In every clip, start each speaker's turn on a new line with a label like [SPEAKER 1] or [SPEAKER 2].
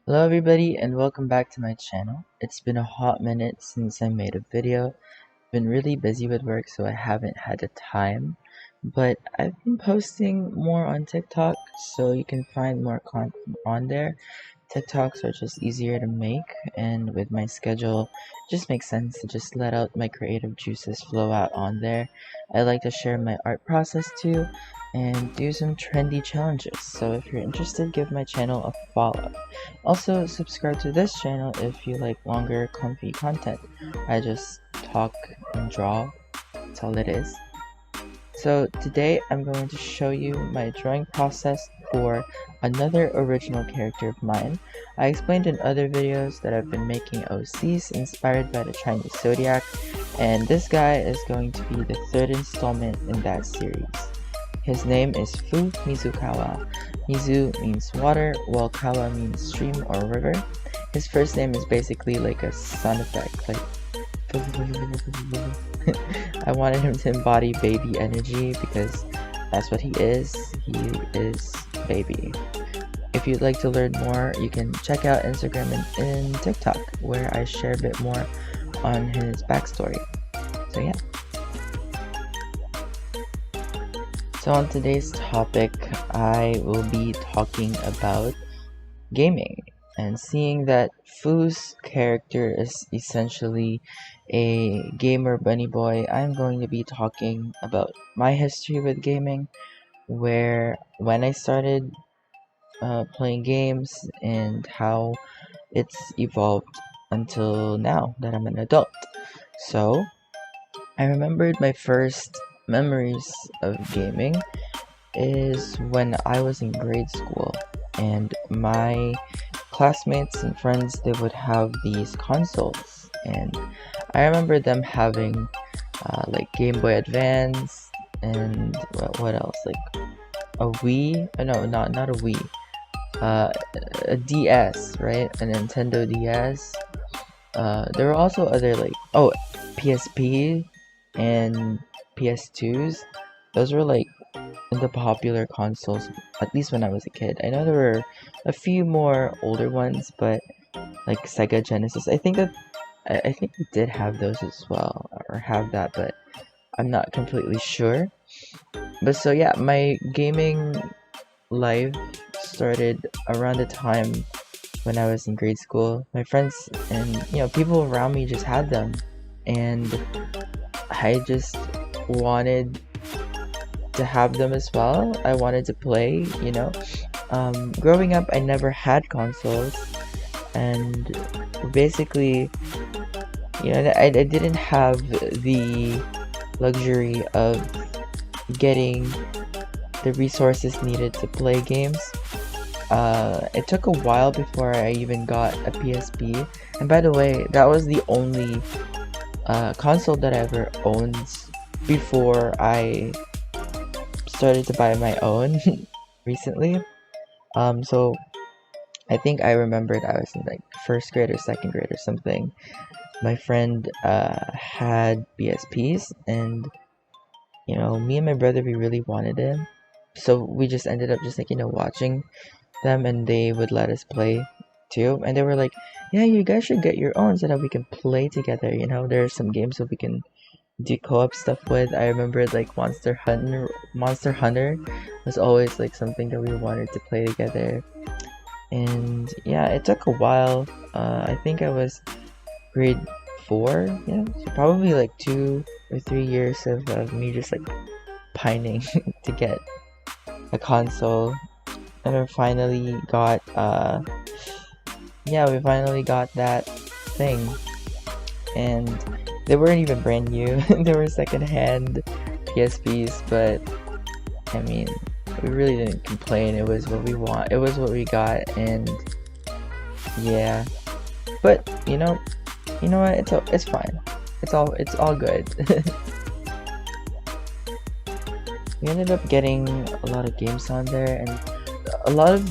[SPEAKER 1] Hello everybody and welcome back to my channel. It's been a hot minute since I made a video. Been really busy with work so I haven't had the time, but I've been posting more on TikTok so you can find more content on there. TikToks are just easier to make, and with my schedule it just makes sense to just let out my creative juices flow out on there. I like to share my art process too and do some trendy challenges, so if you're interested, give my channel a follow. Also, subscribe to this channel if you like longer, comfy content. I just talk and draw, that's all it is. So today I'm going to show you my drawing process for another original character of mine. I explained in other videos that I've been making OCs inspired by the Chinese zodiac, and this guy is going to be the third installment in that series. His name is Fuu Mizukawa. Mizu means water, while Kawa means stream or river. His first name is basically like a sound effect, like I wanted him to embody baby energy because that's what he is. He is baby. If you'd like to learn more, you can check out Instagram and TikTok, where I share a bit more on his backstory. So yeah. So on today's topic, I will be talking about gaming, and seeing that Fuu's character is essentially a gamer bunny boy, I'm going to be talking about my history with gaming, where when I started playing games and how it's evolved until now that I'm an adult. So I remembered my first memories of gaming is when I was in grade school, and my classmates and friends, they would have these consoles, and I remember them having like Game Boy Advance and what else, like a Wii, no, not a Wii, a DS, right, a Nintendo DS. There were also other, like, oh, PSP and PS2s. Those were like the popular consoles, at least when I was a kid. I know there were a few more older ones, but like Sega Genesis, I think that I think we did have those as well, or have that, but I'm not completely sure. But so yeah, my gaming life started around the time when I was in grade school. My friends and people around me just had them, and I just wanted to have them as well. I wanted to play, growing up I never had consoles, and basically, I didn't have the luxury of getting the resources needed to play games. It took a while before I even got a PSP, and by the way, that was the only console that I ever owned before I started to buy my own recently. So I think I remembered I was in like first grade or second grade or something. My friend had PSPs, and me and my brother, we really wanted them, so we just ended up just like watching them, and they would let us play too, and they were like, yeah, you guys should get your own so that we can play together. There are some games that we can do co-op stuff with. I remember like Monster Hunter was always like something that we wanted to play together. And yeah, it took a while. I think I was grade 4, yeah, so probably like 2 or 3 years of me just like pining to get a console. And we finally got we finally got that thing, and they weren't even brand new. They were secondhand PSPs, but I mean, we really didn't complain. It was what we want. It was what we got, and yeah. But you know what? It's fine. It's all good. We ended up getting a lot of games on there, and a lot of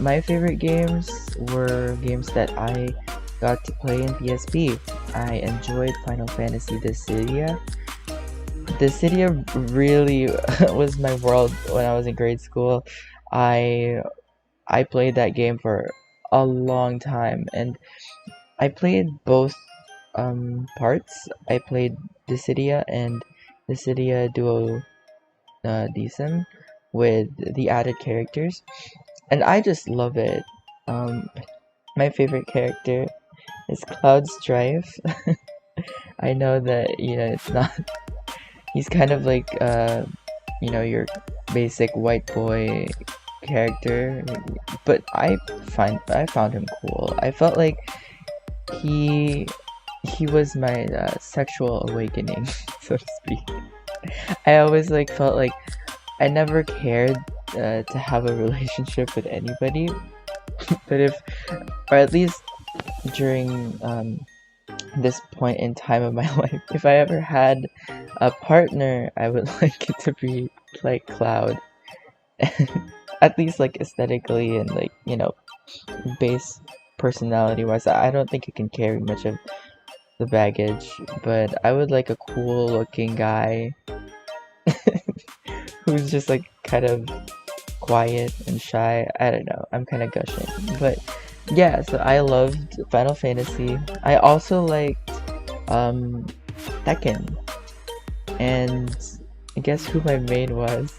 [SPEAKER 1] my favorite games were games that I got to play in PSP. I enjoyed Final Fantasy Dissidia. Dissidia really was my world when I was in grade school. I played that game for a long time, and I played both parts. I played Dissidia and Dissidia Duo Decim with the added characters, and I just love it. My favorite character is Cloud Strife. I know that, you know, it's not. He's kind of like you know, your basic white boy character, but I found him cool. I felt like he he was my sexual awakening, so to speak. I always like felt like I never cared to have a relationship with anybody, but or at least during this point in time of my life, if I ever had a partner, I would like it to be like Cloud. At least like aesthetically and like, you know, base personality wise. I don't think it can carry much of the baggage, but I would like a cool looking guy who's just like kind of quiet and shy. I don't know, I'm kind of gushing, but yeah, so I loved Final Fantasy. I also liked Tekken, and I guess who my main was.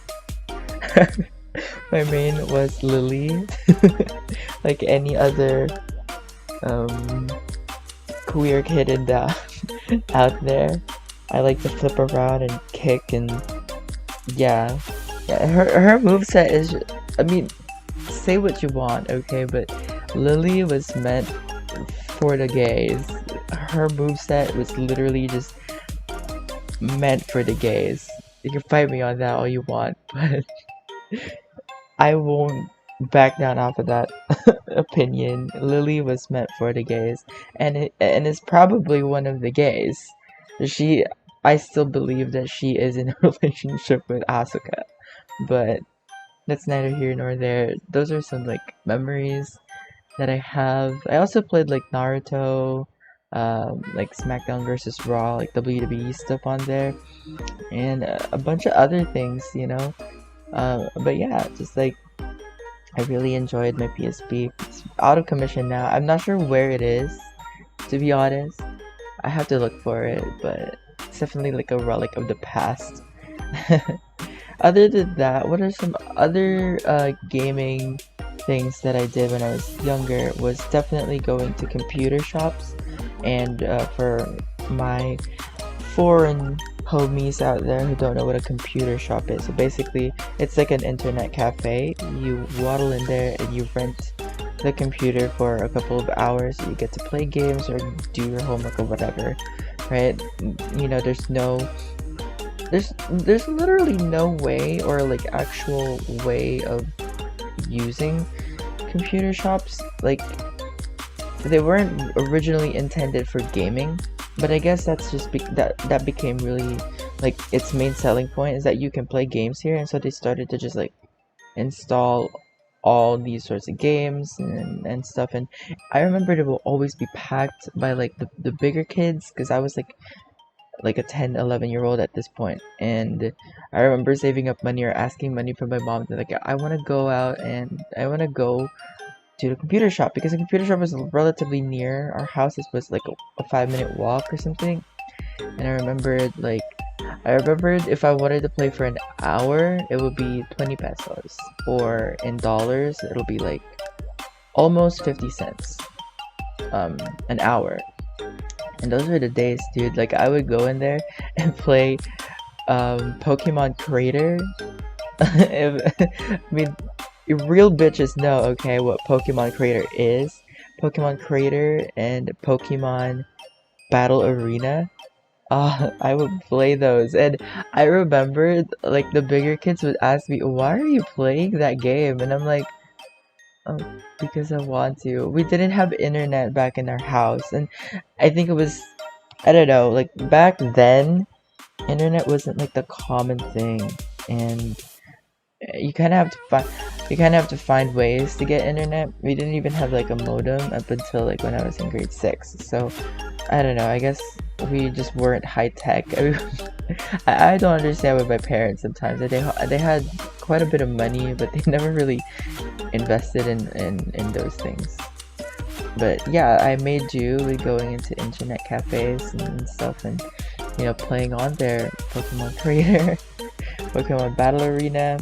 [SPEAKER 1] My main was Lily. Like any other queer kid out there, I like to flip around and kick, and yeah, her moveset is, I mean, say what you want, okay, but Lily was meant for the gays. Her moveset was literally just meant for the gays. You can fight me on that all you want, but I won't back down off of that opinion. Lily was meant for the gays, and is probably one of the gays. I still believe that she is in a relationship with Asuka, but that's neither here nor there. Those are some like memories that I have. I also played like Naruto, like SmackDown versus Raw, like WWE stuff on there, and a bunch of other things, you know. But yeah, just like I really enjoyed my PSP. It's out of commission now. I'm not sure where it is, to be honest. I have to look for it, but it's definitely like a relic of the past. Other than that, what are some other gaming things that I did when I was younger? Was definitely going to computer shops, and for my foreign homies out there who don't know what a computer shop is, so basically it's like an internet cafe. You waddle in there and you rent the computer for a couple of hours. You get to play games or do your homework or whatever, right? You know, there's literally no way or like actual way of using computer shops. Like, they weren't originally intended for gaming, but I guess that's just that became really like its main selling point, is that you can play games here, and so they started to just like install all these sorts of games and stuff. And I remember it will always be packed by like the bigger kids, because I was like a 10-11-year-old at this point, and I remember saving up money or asking money from my mom to like, I want to go out and I want to go to the computer shop, because the computer shop was relatively near our house. It was like a 5-minute walk or something. And I remembered if I wanted to play for an hour, it would be 20 pesos, or in dollars it'll be like almost 50 cents an hour. And those were the days, dude. Like, I would go in there and play Pokemon Crater. I mean, real bitches know, okay, what Pokemon Crater is. Pokemon Crater and Pokemon Battle Arena. I would play those, and I remember like the bigger kids would ask me, why are you playing that game? And I'm like, oh, because I want to. We didn't have internet back in our house, and I think it was, I don't know, like back then, internet wasn't like the common thing, and you kind of have to find ways to get internet. We didn't even have like a modem up until like when I was in grade 6. So I don't know, I guess we just weren't high tech. I don't understand with my parents sometimes. They had quite a bit of money, but they never really invested in those things. But yeah, I made do with going into internet cafes and stuff, and playing on their Pokemon Creator, Pokemon Battle Arena,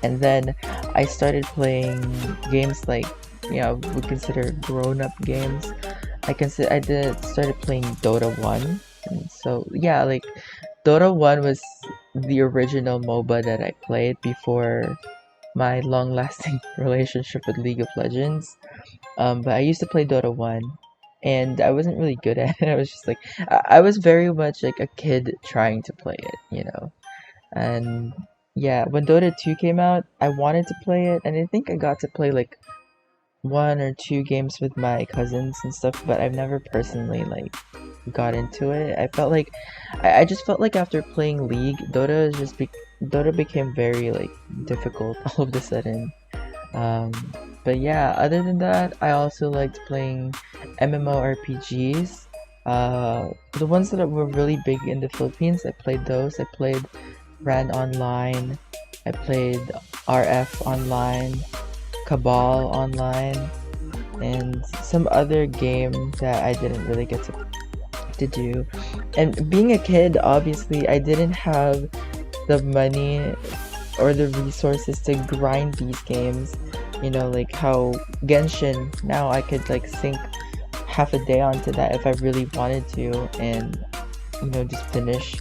[SPEAKER 1] and then I started playing games like we consider grown-up games. I started playing Dota 1, and so yeah, like Dota 1 was the original MOBA that I played before my long-lasting relationship with League of Legends. But I used to play Dota 1, and I wasn't really good at it. I was just like, I was very much like a kid trying to play it. And yeah, when Dota 2 came out, I wanted to play it, and I think I got to play like 1 or 2 games with my cousins and stuff, but I've never personally like got into it. I just felt like after playing League, Dota became very like difficult all of a sudden. Um, but yeah, other than that, I also liked playing MMORPGs. The ones that were really big in the Philippines, I played those. I played Ran Online, I played RF Online, Cabal Online, and some other game that I didn't really get to do. And being a kid, obviously, I didn't have the money or the resources to grind these games. Like how Genshin, now I could like sink half a day onto that if I really wanted to, and just finish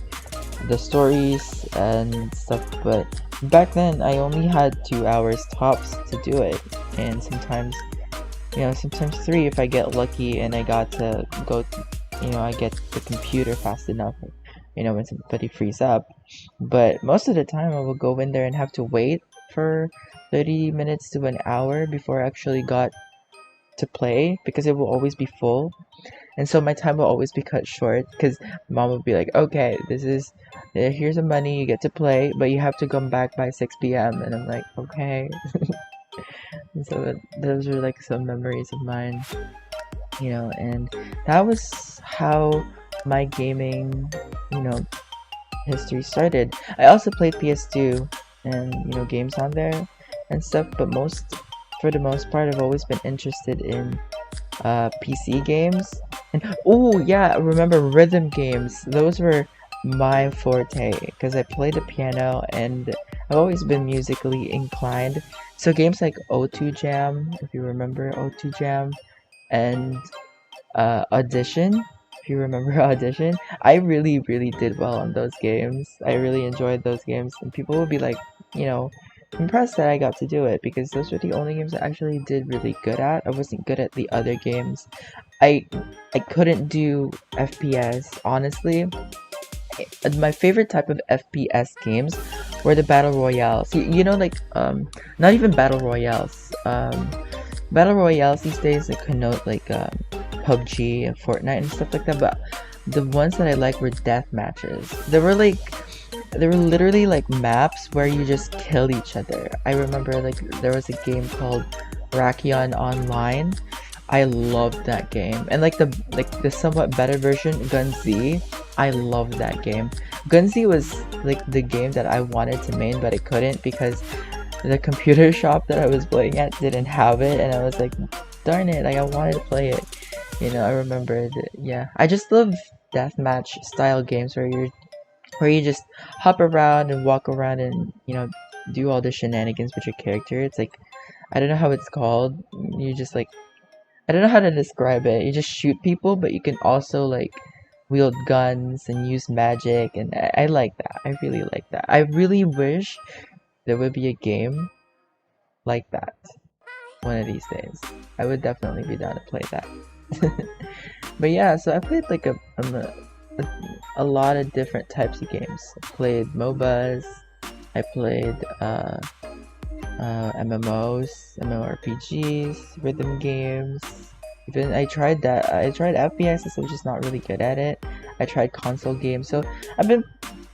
[SPEAKER 1] the stories and stuff. But back then I only had 2 hours tops to do it, and sometimes 3 if I get lucky and I got to go I get the computer fast enough, when somebody frees up. But most of the time I will go in there and have to wait for 30 minutes to an hour before I actually got to play, because it will always be full, and so my time will always be cut short, because mom will be like, okay, here's some money, you get to play, but you have to come back by 6 p.m. and I'm like, okay. And so those are like some memories of mine, and that was how my gaming history started. I also played PS2 and games on there and stuff, but for the most part I've always been interested in PC games. And oh yeah, I remember rhythm games. Those were my forte, because I play the piano and I've always been musically inclined. So games like O2 Jam, if you remember O2 Jam, and Audition, if you remember Audition, I really did well on those games. I really enjoyed those games, and people would be like, impressed that I got to do it, because those were the only games I actually did really good at. I wasn't good at the other games. I couldn't do FPS, honestly. My favorite type of FPS games were the battle royales. Not even battle royales. Battle royales these days that connote like PUBG and Fortnite and stuff like that, but the ones that I like were death matches. They were literally like maps where you just kill each other. I remember like there was a game called Rakion Online. I loved that game, and like the somewhat better version, Gun Z. I loved that game. Gun Z was like the game that I wanted to main, but I couldn't because the computer shop that I was playing at didn't have it, and I was like, darn it, like I wanted to play it. I remember that. Yeah, I just love deathmatch style games where you just hop around and walk around and do all the shenanigans with your character. It's like, I don't know how it's called. You just like, I don't know how to describe it. You just shoot people, but you can also like wield guns and use magic, and I like that. I really like that. I really wish there would be a game like that one of these days. I would definitely be down to play that. But yeah, so I played like a lot of different types of games. I played MOBAs, I played MMOs, MMORPGs, rhythm games. Even I tried FPS, so I'm just not really good at it. I tried console games, so I've been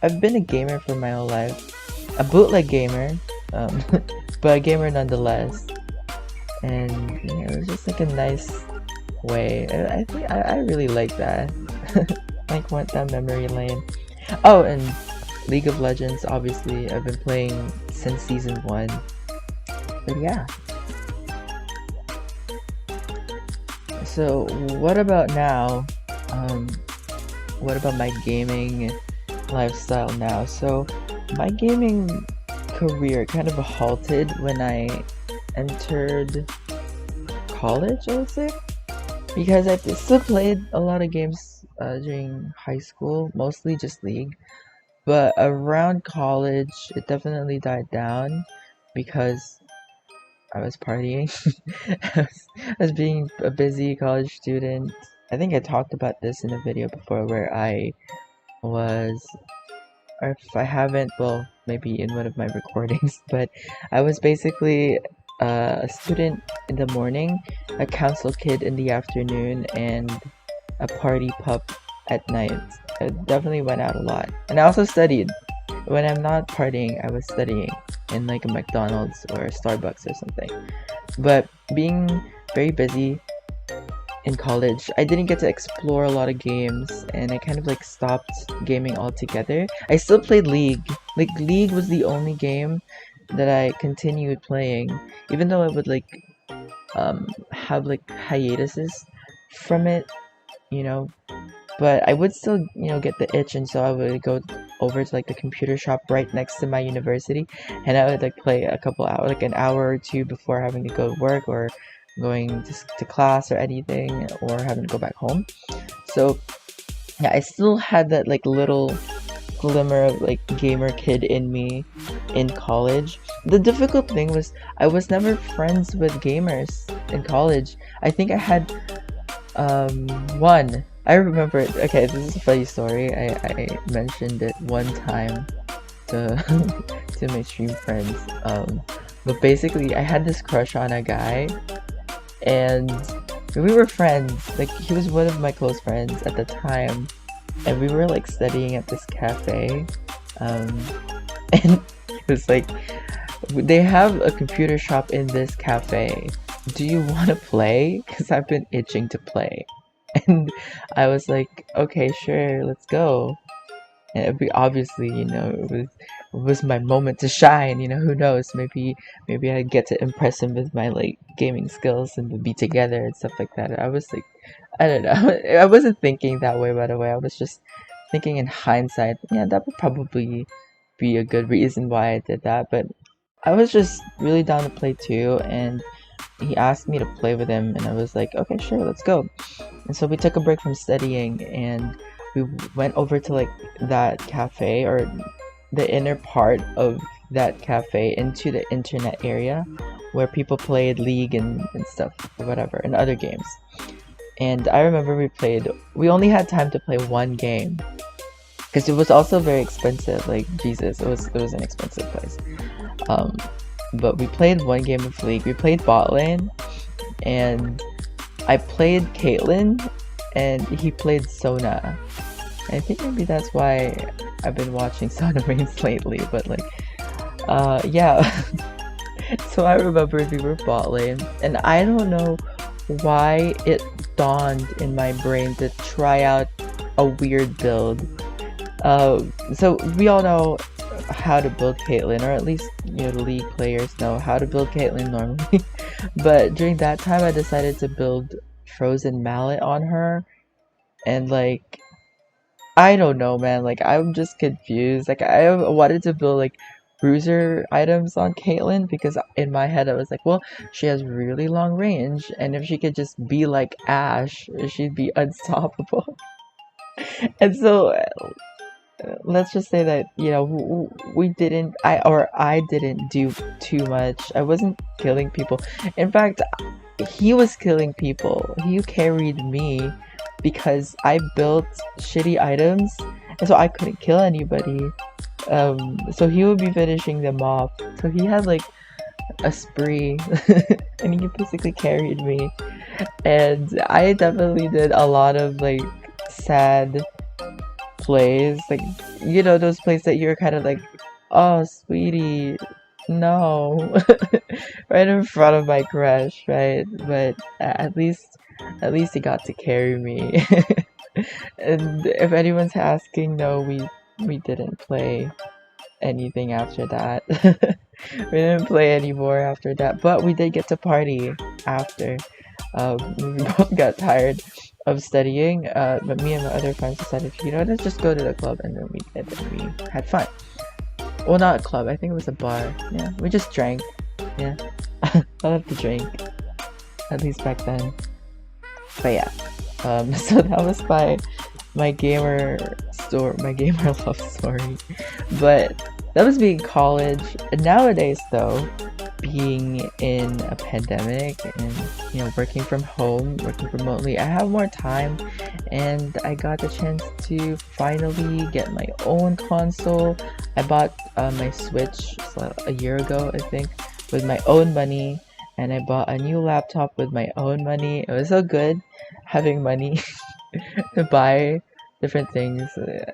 [SPEAKER 1] a gamer for my whole life. A bootleg gamer, but a gamer nonetheless. And it was just like a nice way. I think I really like that. Like went down memory lane. Oh, and League of Legends, obviously I've been playing since season 1. But yeah. So what about now? Um, what about my gaming lifestyle now? So my gaming career kind of halted when I entered college, I would say, because I still played a lot of games during high school, mostly just League. But around college, it definitely died down because I was partying. I was being a busy college student. I think I talked about this in a video before where I was, or if I haven't, well, maybe in one of my recordings, but I was basically a student in the morning, a council kid in the afternoon, and a party pup at night. I definitely went out a lot. And I also studied. When I'm not partying, I was studying in like a McDonald's or a Starbucks or something. But being very busy in college, I didn't get to explore a lot of games, and I kind of like stopped gaming altogether. I still played League. Like League was the only game that I continued playing, even though I would like have like hiatuses from it, you know. But I would still, get the itch, and so I would go over to like the computer shop right next to my university, and I would like play a couple hours, like an hour or two before having to go to work or going to class or anything, or having to go back home. So yeah, I still had that like little glimmer of like gamer kid in me in college. The difficult thing was I was never friends with gamers in college. I think I had one. I remember it. Okay, this is a funny story. I mentioned it one time to to my stream friends. But basically I had this crush on a guy, and we were friends. Like he was one of my close friends at the time, and we were like studying at this cafe. And it was like, they have a computer shop in this cafe. Do you want to play? Because I've been itching to play. And I was like, okay, sure, let's go. And obviously, it was my moment to shine. Who knows? Maybe I'd get to impress him with my like gaming skills, and we'll be together and stuff like that. I was like, I don't know. I wasn't thinking that way, by the way. I was just thinking in hindsight, yeah, that would probably be a good reason why I did that. But I was just really down to play too, and he asked me to play with him, and I was like, okay, sure, let's go. And so we took a break from studying, and we went over to like that cafe, or the inner part of that cafe, into the internet area where people played League and stuff or whatever, and other games. And I remember we only had time to play one game because it was also very expensive. Like Jesus, it was an expensive place. But we played one game of League. We played bot lane, and I played Caitlyn, and he played Sona. I think maybe that's why I've been watching Sona Reigns lately. But like, yeah. So I remember we were bot lane, and I don't know why it dawned in my brain to try out a weird build. So we all know how to build Caitlyn, or at least the League players know how to build Caitlyn normally. But during that time, I decided to build Frozen Mallet on her, and like, I don't know, man. Like, I'm just confused. Like, I wanted to build like bruiser items on Caitlyn because in my head I was like, well, she has really long range, and if she could just be like Ashe, she'd be unstoppable. And so let's just say that I didn't do too much. I wasn't killing people. In fact, he was killing people. He carried me because I built shitty items, and so I couldn't kill anybody. So he would be finishing them off. So he had like a spree, and he basically carried me. And I definitely did a lot of like sad plays, like those plays that you're kind of like, oh sweetie, no. Right in front of my crush, right? But at least he got to carry me. And if anyone's asking, no, we didn't play anything after that. We didn't play anymore after that, but we did get to party after. We both got tired of studying, but me and my other friends decided, let's just go to the club, and then we did, and we had fun. Well, not a club, I think it was a bar. Yeah, we just drank. Yeah, I love to drink, at least back then. But yeah, so that was my gamer love story. But that was being college. And nowadays, though, being in a pandemic and working from home, working remotely, I have more time, and I got the chance to finally get my own console. I bought my Switch a year ago, I think, with my own money, and I bought a new laptop with my own money. It was so good having money to buy different things.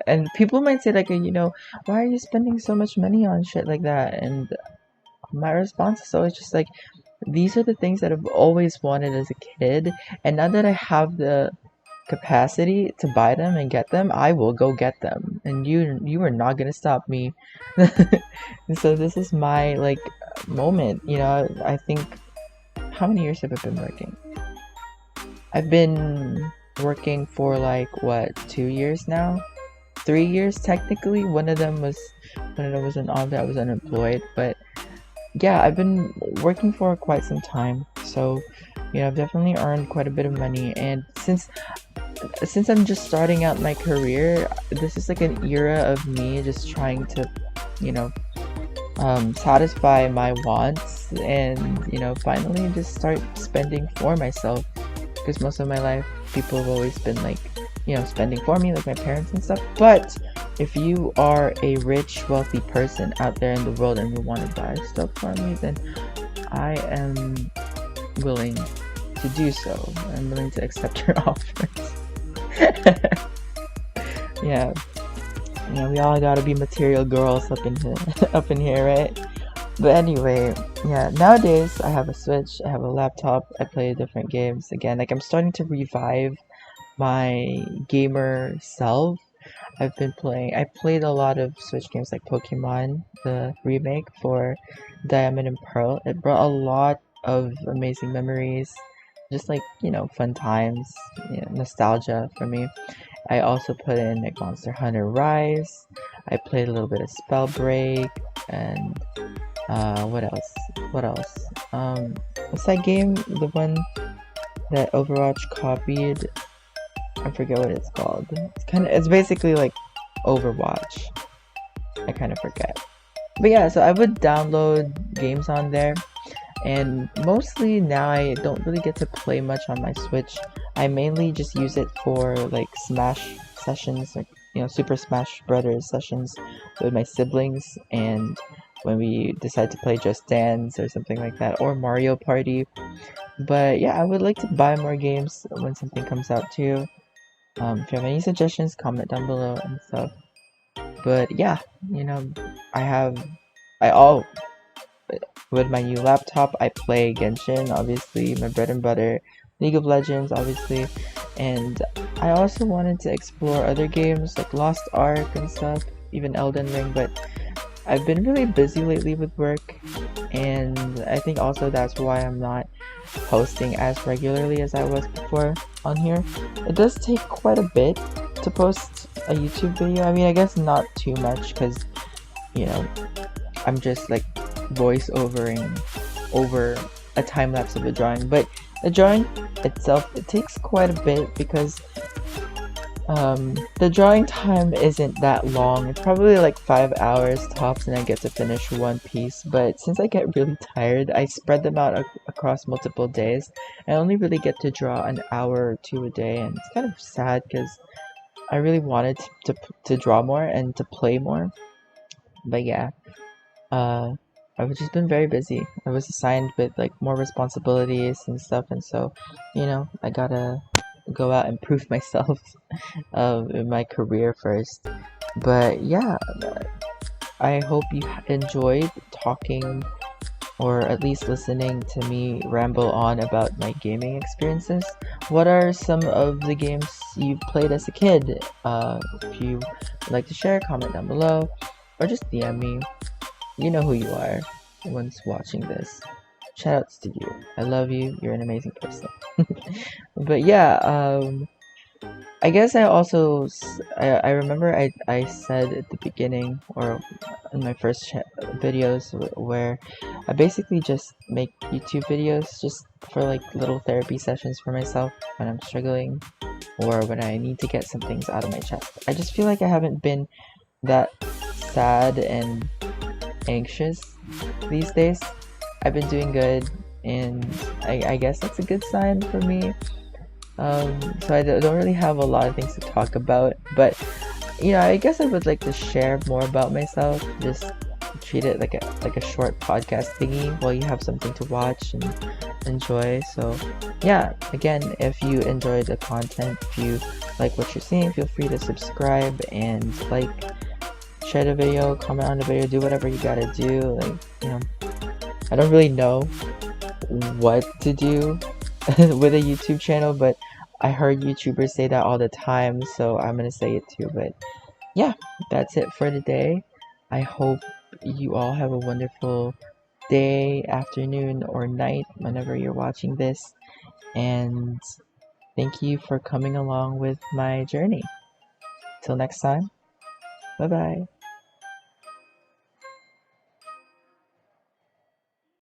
[SPEAKER 1] And people might say, like, why are you spending so much money on shit like that? And my response is always just like, these are the things that I've always wanted as a kid, and now that I have the capacity to buy them and get them, I will go get them, and you are not gonna stop me. So this is my moment. I think, how many years have I been working? I've been working for 2 years now, 3 years technically. One of them was an off that I was unemployed, but yeah, I've been working for quite some time, so I've definitely earned quite a bit of money. And since I'm just starting out my career, this is like an era of me just trying to satisfy my wants, and finally just start spending for myself, because most of my life people have always been spending for me, like my parents and stuff. But if you are a rich, wealthy person out there in the world and you want to buy stuff for me, then I am willing to do so. I'm willing to accept your offers. Yeah, we all gotta be material girls up in here, right? But anyway, yeah, nowadays I have a Switch, I have a laptop, I play different games again. I'm starting to revive my gamer self. I played a lot of Switch games like Pokemon, the remake for Diamond and Pearl. It brought a lot of amazing memories, just fun times, nostalgia for me. I also put in Monster Hunter Rise. I played a little bit of Spellbreak, and what else? What's that game? The one that Overwatch copied? I forget what it's called. It's basically like Overwatch. I kind of forget. But yeah, so I would download games on there, and mostly now I don't really get to play much on my Switch. I mainly just use it for Smash sessions, Super Smash Brothers sessions with my siblings, and when we decide to play Just Dance or something like that, or Mario Party. But yeah, I would like to buy more games when something comes out too. If you have any suggestions, comment down below and stuff. But yeah, with my new laptop, I play Genshin, obviously, my bread and butter, League of Legends, obviously, and I also wanted to explore other games like Lost Ark and stuff, even Elden Ring, but I've been really busy lately with work, and I think also that's why I'm not posting as regularly as I was before on here. It does take quite a bit to post a YouTube video. I mean, I guess not too much, because I'm just voice overing over a time lapse of a drawing, but the drawing itself, it takes quite a bit, because the drawing time isn't that long. It's probably 5 hours tops, and I get to finish one piece. But since I get really tired, I spread them out across multiple days. I only really get to draw an hour or two a day, and it's kind of sad, because I really wanted to draw more and to play more. But yeah, I've just been very busy. I was assigned with more responsibilities and stuff, and so I gotta go out and prove myself in my career first. But yeah, I hope you enjoyed talking, or at least listening to me ramble on about my gaming experiences. What are some of the games you played as a kid? If you would like to share, comment down below, or just DM me. You know who you are once watching this. shoutouts to you. I love you. You're an amazing person. But yeah, I guess I also I remember I said at the beginning or in my first videos where I basically just make YouTube videos just for like little therapy sessions for myself when I'm struggling or when I need to get some things out of my chest. I just feel like I haven't been that sad and anxious these days. I've been doing good, and I guess that's a good sign for me. So I don't really have a lot of things to talk about, but I guess I would like to share more about myself. Just treat it like a short podcast thingy while you have something to watch and enjoy. So yeah, again, if you enjoy the content, if you like what you're seeing, feel free to subscribe and like, share the video, comment on the video, do whatever you gotta do. I don't really know what to do with a YouTube channel, but I heard YouTubers say that all the time, so I'm gonna say it too. But yeah, that's it for today. I hope you all have a wonderful day, afternoon, or night whenever you're watching this, and thank you for coming along with my journey. Till next time, bye bye.